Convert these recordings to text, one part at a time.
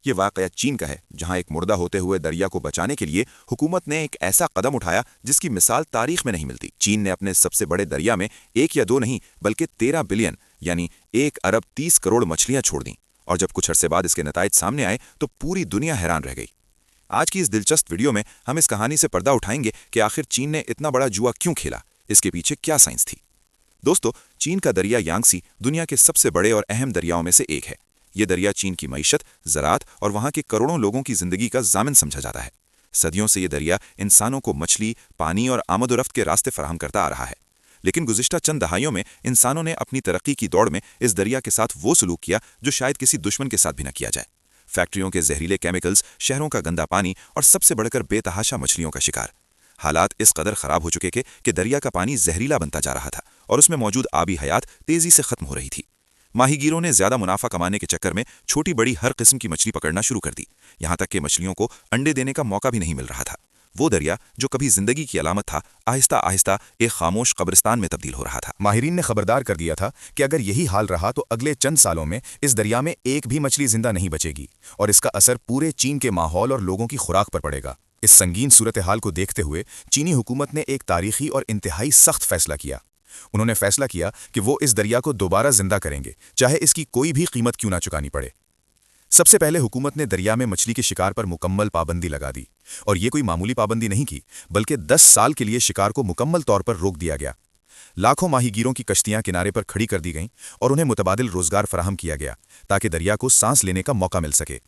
یہ واقعہ چین کا ہے، جہاں ایک مردہ ہوتے ہوئے دریا کو بچانے کے لیے حکومت نے ایک ایسا قدم اٹھایا جس کی مثال تاریخ میں نہیں ملتی۔ چین نے اپنے سب سے بڑے دریا میں 1 یا 2 نہیں بلکہ 13 بلین یعنی 1 ارب 30 کروڑ مچھلیاں چھوڑ دیں، اور جب کچھ عرصے بعد اس کے نتائج سامنے آئے تو پوری دنیا حیران رہ گئی۔ آج کی اس دلچسپ ویڈیو میں ہم اس کہانی سے پردہ اٹھائیں گے کہ آخر چین نے اتنا بڑا جوا کیوں کھیلا، اس کے پیچھے کیا سائنس تھی۔ دوستو، چین کا دریا یانگسی دنیا کے سب سے بڑے اور اہم دریاؤں میں سے ایک ہے۔ یہ دریا چین کی معیشت، زراعت اور وہاں کے کروڑوں لوگوں کی زندگی کا ضامن سمجھا جاتا ہے۔ صدیوں سے یہ دریا انسانوں کو مچھلی، پانی اور آمد و رفت کے راستے فراہم کرتا آ رہا ہے، لیکن گزشتہ چند دہائیوں میں انسانوں نے اپنی ترقی کی دوڑ میں اس دریا کے ساتھ وہ سلوک کیا جو شاید کسی دشمن کے ساتھ بھی نہ کیا جائے۔ فیکٹریوں کے زہریلے کیمیکلز، شہروں کا گندا پانی اور سب سے بڑھ کر بے تحاشا مچھلیوں کا شکار۔ حالات اس قدر خراب ہو چکے کہ دریا کا پانی زہریلا بنتا جا رہا تھا اور اس میں موجود آبی حیات تیزی سے ختم ہو رہی تھی۔ ماہی گیروں نے زیادہ منافع کمانے کے چکر میں چھوٹی بڑی ہر قسم کی مچھلی پکڑنا شروع کر دی، یہاں تک کہ مچھلیوں کو انڈے دینے کا موقع بھی نہیں مل رہا تھا۔ وہ دریا جو کبھی زندگی کی علامت تھا، آہستہ آہستہ ایک خاموش قبرستان میں تبدیل ہو رہا تھا۔ ماہرین نے خبردار کر دیا تھا کہ اگر یہی حال رہا تو اگلے چند سالوں میں اس دریا میں ایک بھی مچھلی زندہ نہیں بچے گی، اور اس کا اثر پورے چین کے ماحول اور لوگوں کی خوراک پر پڑے گا۔ اس سنگین صورتحال کو دیکھتے ہوئے چینی حکومت نے ایک تاریخی اور انتہائی سخت فیصلہ کیا۔ انہوں نے فیصلہ کیا کہ وہ اس دریا کو دوبارہ زندہ کریں گے، چاہے اس کی کوئی بھی قیمت کیوں نہ چکانی پڑے۔ سب سے پہلے حکومت نے دریا میں مچھلی کے شکار پر مکمل پابندی لگا دی، اور یہ کوئی معمولی پابندی نہیں کی، بلکہ 10 سال کے لیے شکار کو مکمل طور پر روک دیا گیا۔ لاکھوں ماہی گیروں کی کشتیاں کنارے پر کھڑی کر دی گئیں اور انہیں متبادل روزگار فراہم کیا گیا تاکہ دریا کو سانس لینے کا موقع مل سکے۔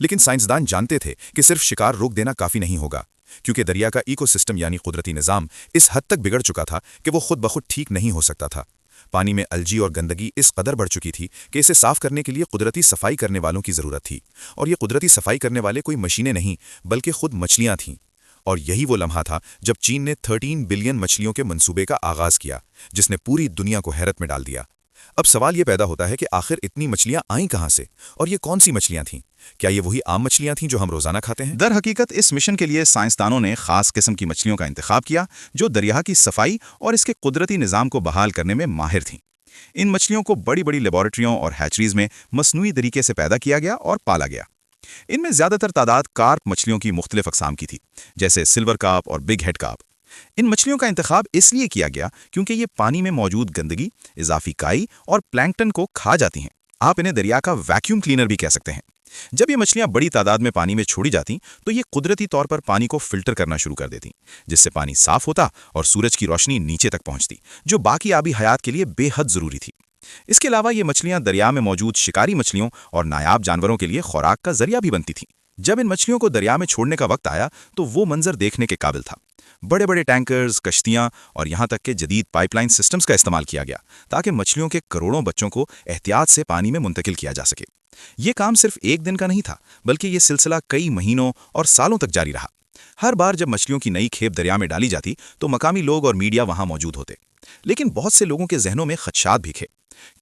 لیکن سائنسدان جانتے تھے کہ صرف شکار روک دینا کافی نہیں ہوگا، کیونکہ دریا کا ایکو سسٹم یعنی قدرتی نظام اس حد تک بگڑ چکا تھا کہ وہ خود بخود ٹھیک نہیں ہو سکتا تھا۔ پانی میں الجی اور گندگی اس قدر بڑھ چکی تھی کہ اسے صاف کرنے کے لیے قدرتی صفائی کرنے والوں کی ضرورت تھی، اور یہ قدرتی صفائی کرنے والے کوئی مشینیں نہیں بلکہ خود مچھلیاں تھیں۔ اور یہی وہ لمحہ تھا جب چین نے 13 بلین مچھلیوں کے منصوبے کا آغاز کیا، جس نے پوری دنیا کو حیرت میں ڈال دیا۔ اب سوال یہ پیدا ہوتا ہے کہ آخر اتنی مچھلیاں آئیں کہاں سے، اور یہ کون سی مچھلیاں تھیں؟ کیا یہ وہی عام مچھلیاں تھیں جو ہم روزانہ کھاتے ہیں؟ در حقیقت اس مشن کے لیے سائنسدانوں نے خاص قسم کی مچھلیوں کا انتخاب کیا جو دریا کی صفائی اور اس کے قدرتی نظام کو بحال کرنے میں ماہر تھیں۔ ان مچھلیوں کو بڑی بڑی لیبارٹریوں اور ہیچریز میں مصنوعی طریقے سے پیدا کیا گیا اور پالا گیا۔ ان میں زیادہ تر تعداد کارپ مچھلیوں کی مختلف اقسام کی تھی، جیسے سلور کارپ اور بگ ہیڈ کارپ۔ ان مچھلیوں کا انتخاب اس لیے کیا گیا کیونکہ یہ پانی میں موجود گندگی، اضافی کائی اور پلانکٹن کو کھا جاتی ہیں۔ آپ انہیں دریا کا ویکیوم کلینر بھی کہہ سکتے ہیں۔ جب یہ مچھلیاں بڑی تعداد میں پانی میں چھوڑی جاتیں تو یہ قدرتی طور پر پانی کو فلٹر کرنا شروع کر دیتی، جس سے پانی صاف ہوتا اور سورج کی روشنی نیچے تک پہنچتی، جو باقی آبی حیات کے لیے بے حد ضروری تھی۔ اس کے علاوہ یہ مچھلیاں دریا میں موجود شکاری مچھلیوں اور نایاب جانوروں کے لیے خوراک کا ذریعہ بھی بنتی تھیں۔ جب ان مچھلیوں کو دریا میں چھوڑنے کا وقت آیا تو وہ منظر دیکھنے کے قابل تھا۔ بڑے بڑے ٹینکرز، کشتیاں اور یہاں تک کہ جدید پائپ لائن سسٹمز کا استعمال کیا گیا تاکہ مچھلیوں کے کروڑوں بچوں کو احتیاط سے پانی میں منتقل کیا جا سکے۔ یہ کام صرف ایک دن کا نہیں تھا، بلکہ یہ سلسلہ کئی مہینوں اور سالوں تک جاری رہا۔ ہر بار جب مچھلیوں کی نئی کھیپ دریا میں ڈالی جاتی تو مقامی لوگ اور میڈیا وہاں موجود ہوتے، لیکن بہت سے لوگوں کے ذہنوں میں خدشات بھی تھے۔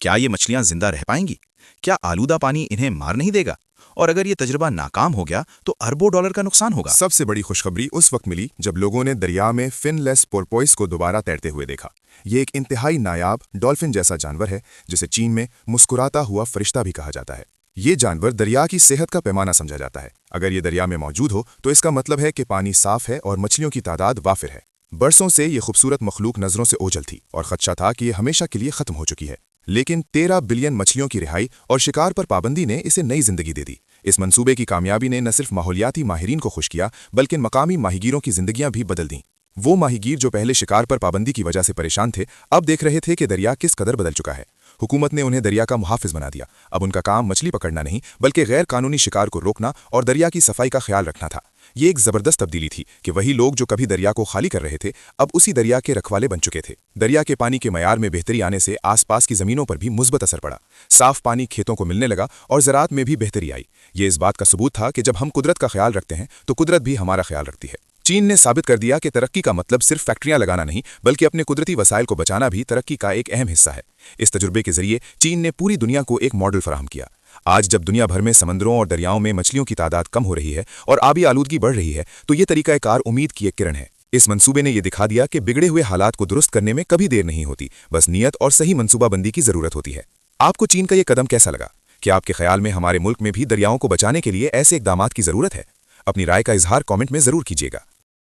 کیا یہ مچھلیاں زندہ رہ پائیں گی؟ کیا آلودہ پانی انہیں مار نہیں دے گا؟ اور اگر یہ تجربہ ناکام ہو گیا تو اربوں ڈالر کا نقصان ہوگا۔ سب سے بڑی خوشخبری اس وقت ملی جب لوگوں نے دریا میں فن لیس پورپوئس کو دوبارہ تیرتے ہوئے دیکھا۔ یہ ایک انتہائی نایاب ڈولفن جیسا جانور ہے جسے چین میں مسکراتا ہوا فرشتہ بھی کہا جاتا ہے۔ یہ جانور دریا کی صحت کا پیمانہ سمجھا جاتا ہے۔ اگر یہ دریا میں موجود ہو تو اس کا مطلب ہے کہ پانی صاف ہے اور مچھلیوں کی تعداد وافر ہے۔ برسوں سے یہ خوبصورت مخلوق نظروں سے اوجھل تھی اور خدشہ تھا کہ یہ ہمیشہ کے لیے ختم ہو چکی ہے، لیکن 13 بلین مچھلیوں کی رہائی اور شکار پر پابندی نے اسے نئی زندگی دے دی۔ اس منصوبے کی کامیابی نے نہ صرف ماحولیاتی ماہرین کو خوش کیا بلکہ مقامی ماہی گیروں کی زندگیاں بھی بدل دیں۔ وہ ماہی گیر جو پہلے شکار پر پابندی کی وجہ سے پریشان تھے، اب دیکھ رہے تھے کہ دریا کس قدر بدل چکا ہے۔ حکومت نے انہیں دریا کا محافظ بنا دیا۔ اب ان کا کام مچھلی پکڑنا نہیں بلکہ غیر قانونی شکار کو روکنا اور دریا کی صفائی کا خیال رکھنا تھا۔ یہ ایک زبردست تبدیلی تھی کہ وہی لوگ جو کبھی دریا کو خالی کر رہے تھے اب اسی دریا کے رکھوالے بن چکے تھے۔ دریا کے پانی کے معیار میں بہتری آنے سے آس پاس کی زمینوں پر بھی مثبت اثر پڑا۔ صاف پانی کھیتوں کو ملنے لگا اور زراعت میں بھی بہتری آئی۔ یہ اس بات کا ثبوت تھا کہ جب ہم قدرت کا خیال رکھتے ہیں تو قدرت بھی ہمارا خیال رکھتی ہے۔ چین نے ثابت کر دیا کہ ترقی کا مطلب صرف فیکٹریاں لگانا نہیں بلکہ اپنے قدرتی وسائل کو بچانا بھی ترقی کا ایک اہم حصہ ہے۔ اس تجربے کے ذریعے چین نے پوری دنیا کو ایک ماڈل فراہم کیا۔ آج جب دنیا بھر میں سمندروں اور دریاؤں میں مچھلیوں کی تعداد کم ہو رہی ہے اور آبی آلودگی بڑھ رہی ہے تو یہ طریقہ کار امید کی ایک کرن ہے۔ اس منصوبے نے یہ دکھا دیا کہ بگڑے ہوئے حالات کو درست کرنے میں کبھی دیر نہیں ہوتی، بس نیت اور صحیح منصوبہ بندی کی ضرورت ہوتی ہے۔ آپ کو چین کا یہ قدم کیسا لگا؟ کیا آپ کے خیال میں ہمارے ملک میں بھی دریاؤں کو بچانے کے لیے ایسے اقدامات کی ضرورت ہے؟ اپنی رائے کا اظہار کامنٹ میں ضرور کیجیے گا۔